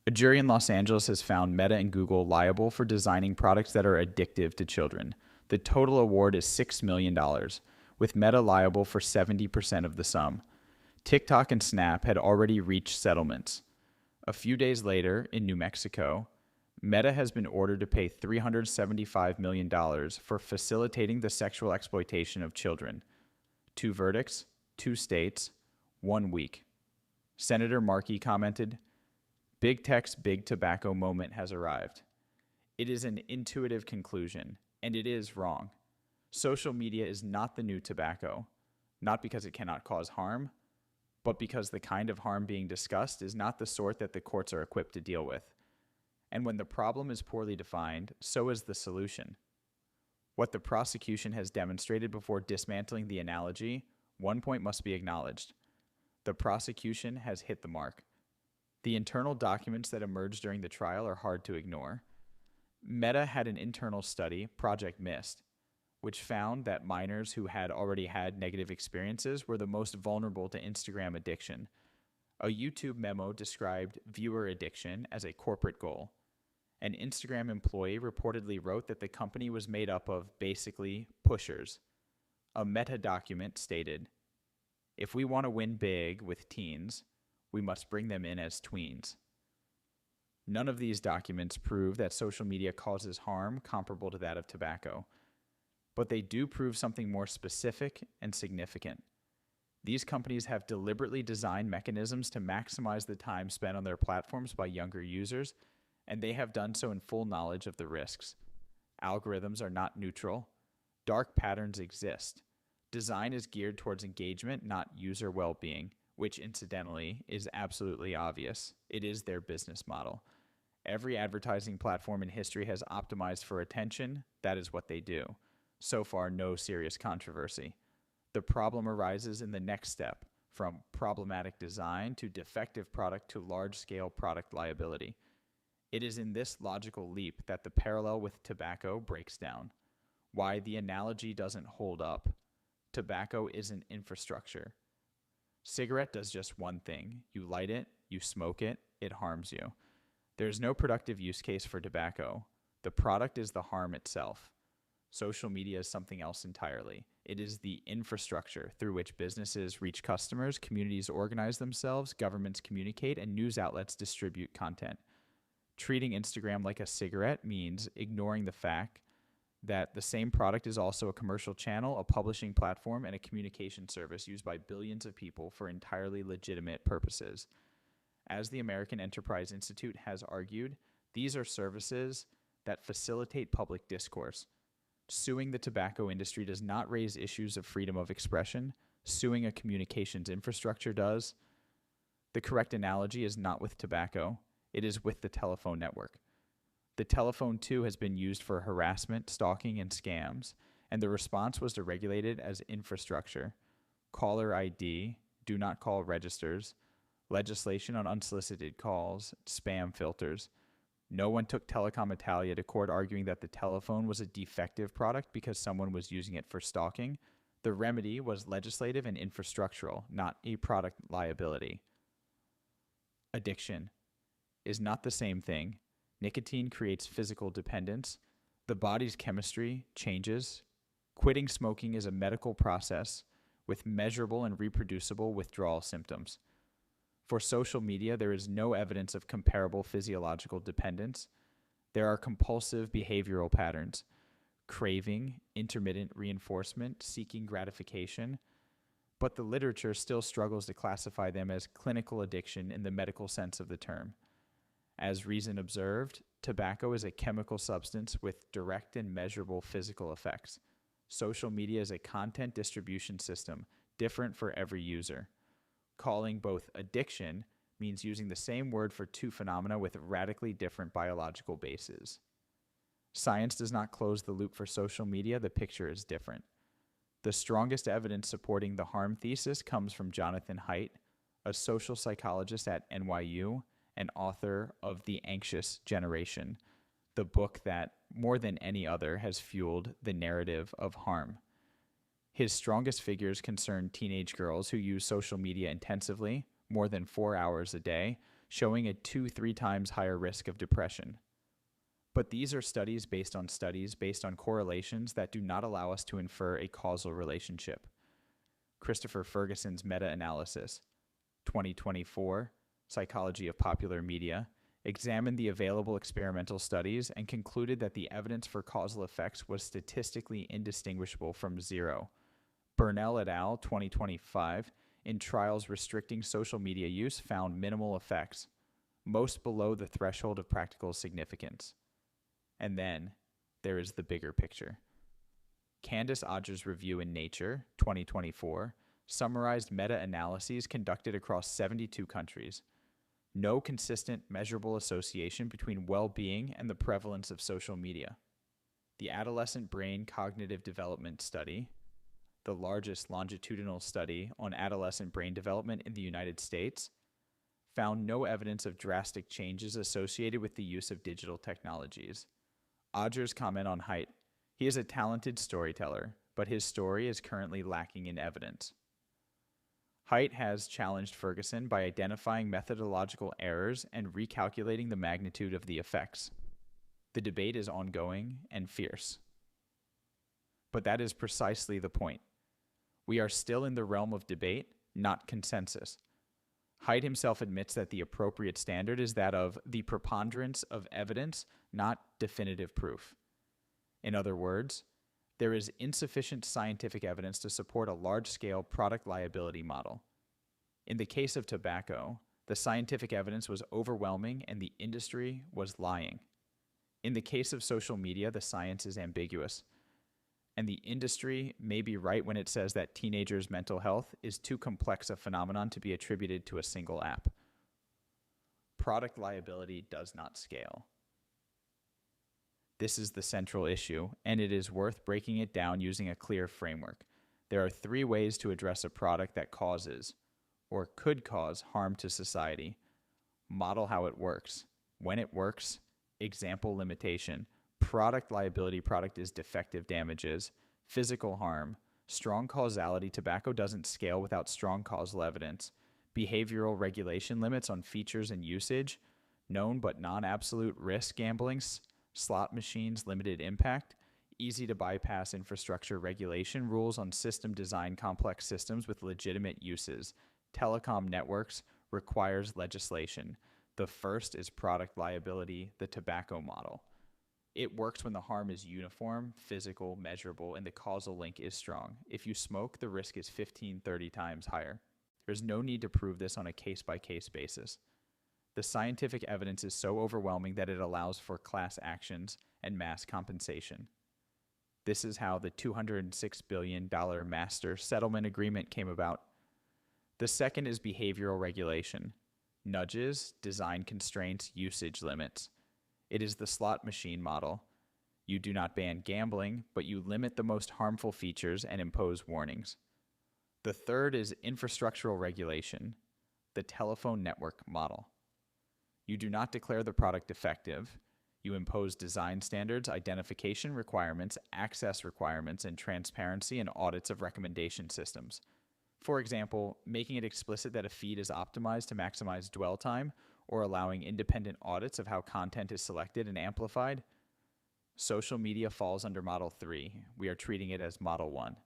A jury in Los Angeles has found Meta and Google liable for designing products that are addictive to children. The total award is $6 million, dollars, with Meta liable for 70% of the sum. TikTok and Snap had already reached settlements. A few days later, in New Mexico, Meta has been ordered to pay $375 million dollars for facilitating the sexual exploitation of children. Two verdicts, two states, 1 week. Senator Markey commented, "Big tech's big tobacco moment has arrived. It is an intuitive conclusion, and it is wrong. Social media is not the new tobacco, not because it cannot cause harm, but because the kind of harm being discussed is not the sort that the courts are equipped to deal with. And when the problem is poorly defined, so is the solution. What the prosecution has demonstrated before dismantling the analogy, one point must be acknowledged. The prosecution has hit the mark. The internal documents that emerged during the trial are hard to ignore. Meta had an internal study, Project Mist, which found that minors who had already had negative experiences were the most vulnerable to Instagram addiction. A YouTube memo described viewer addiction as a corporate goal. An Instagram employee reportedly wrote that the company was made up of, basically, pushers. A Meta document stated, "If we want to win big with teens, we must bring them in as tweens." None of these documents prove that social media causes harm comparable to that of tobacco, but they do prove something more specific and significant. These companies have deliberately designed mechanisms to maximize the time spent on their platforms by younger users, and they have done so in full knowledge of the risks. Algorithms are not neutral. Dark patterns exist. Design is geared towards engagement, not user well-being, which incidentally is absolutely obvious. It is their business model. Every advertising platform in history has optimized for attention. That is what they do. So far, no serious controversy. The problem arises in the next step, from problematic design to defective product to large-scale product liability. It is in this logical leap that the parallel with tobacco breaks down. Why the analogy doesn't hold up. Tobacco isn't infrastructure. Cigarette does just one thing. You light it, you smoke it, it harms you. There's no productive use case for tobacco. The product is the harm itself. Social media is something else entirely. It is the infrastructure through which businesses reach customers, communities organize themselves, governments communicate, and news outlets distribute content. Treating Instagram like a cigarette means ignoring the fact that the same product is also a commercial channel, a publishing platform, and a communication service used by billions of people for entirely legitimate purposes. As the American Enterprise Institute has argued, these are services that facilitate public discourse. Suing the tobacco industry does not raise issues of freedom of expression. Suing a communications infrastructure does. The correct analogy is not with tobacco. It is with the telephone network. The telephone, too, has been used for harassment, stalking, and scams, and the response was to regulate it as infrastructure. Caller ID, do not call registers, legislation on unsolicited calls, spam filters. No one took Telecom Italia to court arguing that the telephone was a defective product because someone was using it for stalking. The remedy was legislative and infrastructural, not a product liability. Addiction is not the same thing. Nicotine creates physical dependence. The body's chemistry changes. Quitting smoking is a medical process with measurable and reproducible withdrawal symptoms. For social media, there is no evidence of comparable physiological dependence. There are compulsive behavioral patterns, craving, intermittent reinforcement, seeking gratification, but the literature still struggles to classify them as clinical addiction in the medical sense of the term. As Reason observed, tobacco is a chemical substance with direct and measurable physical effects. Social media is a content distribution system, different for every user. Calling both addiction means using the same word for two phenomena with radically different biological bases. Science does not close the loop for social media. The picture is different. The strongest evidence supporting the harm thesis comes from Jonathan Haidt, a social psychologist at NYU and author of The Anxious Generation, the book that, more than any other, has fueled the narrative of harm. His strongest figures concern teenage girls who use social media intensively, more than 4 hours a day, showing a 2-3 times higher risk of depression. But these are studies based on correlations that do not allow us to infer a causal relationship. Christopher Ferguson's meta-analysis, 2024, Psychology of Popular Media, examined the available experimental studies and concluded that the evidence for causal effects was statistically indistinguishable from zero. Burnell et al., 2025, in trials restricting social media use found minimal effects, most below the threshold of practical significance. And then there is the bigger picture. Candace Odger's review in Nature, 2024, summarized meta-analyses conducted across 72 countries. No consistent, measurable association between well-being and the prevalence of social media. The Adolescent Brain Cognitive Development Study, the largest longitudinal study on adolescent brain development in the United States, found no evidence of drastic changes associated with the use of digital technologies. Odger's comment on Haidt: he is a talented storyteller, but his story is currently lacking in evidence. Haidt has challenged Ferguson by identifying methodological errors and recalculating the magnitude of the effects. The debate is ongoing and fierce. But that is precisely the point. We are still in the realm of debate, not consensus. Haidt himself admits that the appropriate standard is that of the preponderance of evidence, not definitive proof. In other words, there is insufficient scientific evidence to support a large-scale product liability model. In the case of tobacco, the scientific evidence was overwhelming and the industry was lying. In the case of social media, the science is ambiguous, and the industry may be right when it says that teenagers' mental health is too complex a phenomenon to be attributed to a single app. Product liability does not scale. This is the central issue, and it is worth breaking it down using a clear framework. There are 3 ways to address a product that causes, or could cause, harm to society. Model how it works. When it works, example limitation. Product liability, product is defective damages. Physical harm. Strong causality, tobacco doesn't scale without strong causal evidence. Behavioral regulation limits on features and usage. Known but non-absolute risk gambling. Slot machines, limited impact. Easy to bypass infrastructure regulation. Rules on system design, complex systems with legitimate uses. Telecom networks requires legislation. The first is product liability, the tobacco model. It works when the harm is uniform, physical, measurable, and the causal link is strong. If you smoke, the risk is 15-30 times higher. There's no need to prove this on a case-by-case basis. The scientific evidence is so overwhelming that it allows for class actions and mass compensation. This is how the $206 billion master settlement agreement came about. The second is behavioral regulation. Nudges, design constraints, usage limits. It is the slot machine model. You do not ban gambling, but you limit the most harmful features and impose warnings. The third is infrastructural regulation, the telephone network model. You do not declare the product defective. You impose design standards, identification requirements, access requirements, and transparency and audits of recommendation systems. For example, making it explicit that a feed is optimized to maximize dwell time, or allowing independent audits of how content is selected and amplified. Social media falls under Model 3. We are treating it as Model 1.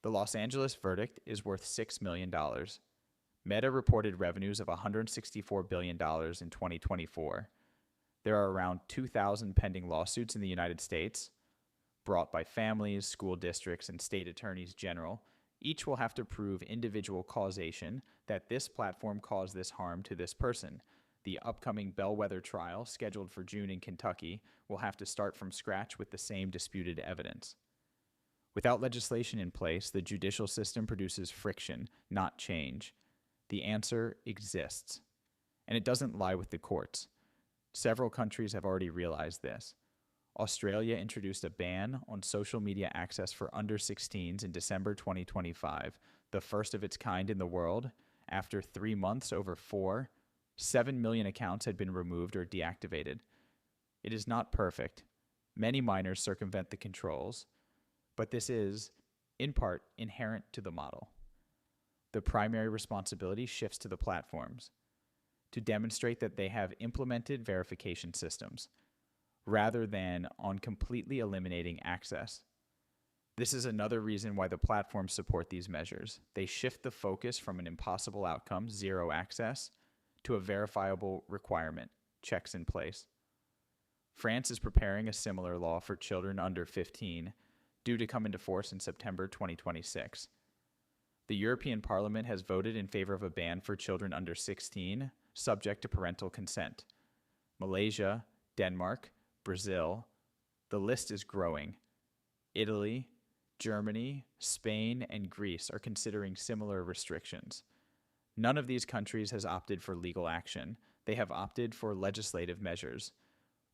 The Los Angeles verdict is worth $6 million. Meta reported revenues of $164 billion in 2024. There are around 2,000 pending lawsuits in the United States, brought by families, school districts, and state attorneys general. Each will have to prove individual causation that this platform caused this harm to this person. The upcoming bellwether trial, scheduled for June in Kentucky, will have to start from scratch with the same disputed evidence. Without legislation in place, the judicial system produces friction, not change. The answer exists, and it doesn't lie with the courts. Several countries have already realized this. Australia introduced a ban on social media access for under 16s in December 2025, the first of its kind in the world. After 3 months, over 7 million accounts had been removed or deactivated. It is not perfect. Many minors circumvent the controls, but this is, in part, inherent to the model. The primary responsibility shifts to the platforms. to demonstrate that they have implemented verification systems, rather than on completely eliminating access. This is another reason why the platforms support these measures. They shift the focus from an impossible outcome, zero access, to a verifiable requirement, checks in place. France is preparing a similar law for children under 15, due to come into force in September 2026. The European Parliament has voted in favor of a ban for children under 16, subject to parental consent. Malaysia, Denmark, Brazil, the list is growing. Italy, Germany, Spain, and Greece are considering similar restrictions. None of these countries has opted for legal action. They have opted for legislative measures.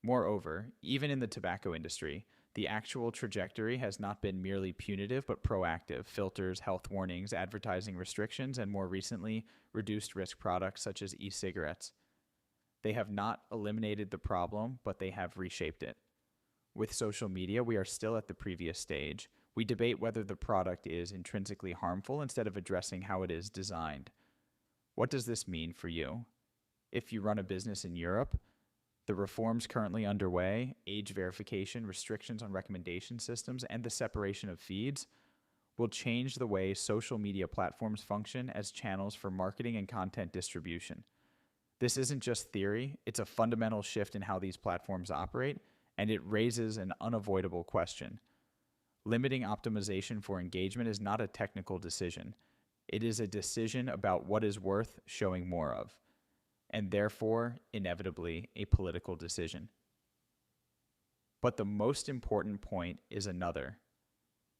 Moreover, even in the tobacco industry, the actual trajectory has not been merely punitive but proactive. Filters, health warnings, advertising restrictions, and more recently, reduced risk products such as e-cigarettes. They have not eliminated the problem, but they have reshaped it. With social media, we are still at the previous stage. We debate whether the product is intrinsically harmful instead of addressing how it is designed. What does this mean for you? If you run a business in Europe, the reforms currently underway, age verification, restrictions on recommendation systems, and the separation of feeds will change the way social media platforms function as channels for marketing and content distribution. This isn't just theory, it's a fundamental shift in how these platforms operate, and it raises an unavoidable question. Limiting optimization for engagement is not a technical decision. It is a decision about what is worth showing more of, and therefore, inevitably, a political decision. But the most important point is another.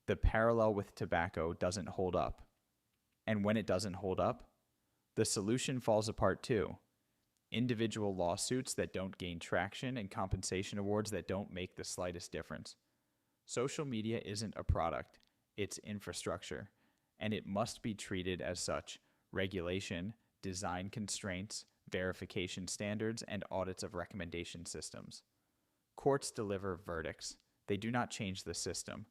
The parallel with tobacco doesn't hold up. And when it doesn't hold up, the solution falls apart too. Individual lawsuits that don't gain traction and compensation awards that don't make the slightest difference. Social media isn't a product, it's infrastructure, and it must be treated as such. Regulation, design constraints, verification standards, and audits of recommendation systems. Courts deliver verdicts. They do not change the system.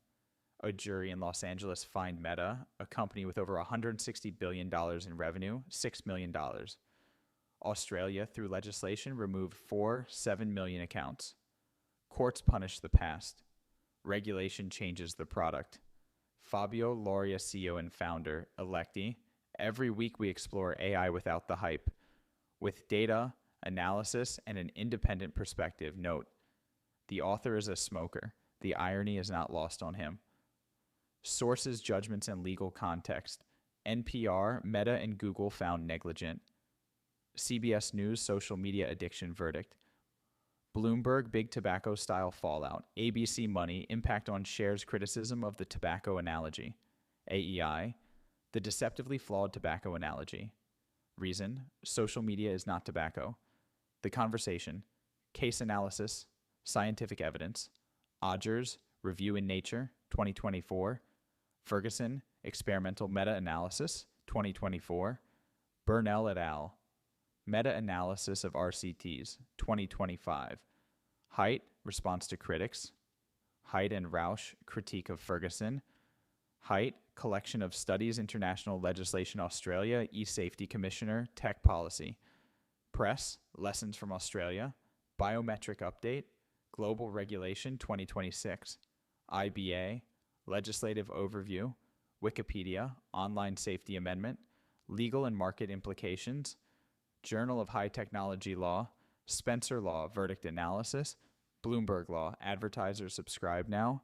A jury in Los Angeles fined Meta, a company with over $160 billion in revenue, $6 million. Australia, through legislation, removed 7 million accounts. Courts punish the past. Regulation changes the product. Fabio Loria, CEO and founder, Electi. Every week we explore AI without the hype. With data, analysis, and an independent perspective. Note, the author is a smoker. The irony is not lost on him. Sources, judgments, and legal context. NPR, Meta, and Google found negligent. CBS News, social media addiction verdict. Bloomberg, big tobacco style fallout. ABC Money, impact on shares criticism of the tobacco analogy. AEI, the deceptively flawed tobacco analogy. Reason, social media is not tobacco. The Conversation, case analysis, scientific evidence. Odgers, review in Nature, 2024. Ferguson, experimental meta-analysis, 2024. Burnell et al., meta-analysis of RCTs, 2025. Haidt, response to critics. Haidt and Rausch, critique of Ferguson. Haidt, collection of studies, international legislation, Australia, e-safety commissioner, tech policy. Press, lessons from Australia. Biometric update, global regulation, 2026. IBA, legislative overview. Wikipedia, online safety amendment. Legal and market implications. Journal of High Technology Law. Spencer Law, verdict analysis. Bloomberg Law, advertisers subscribe now.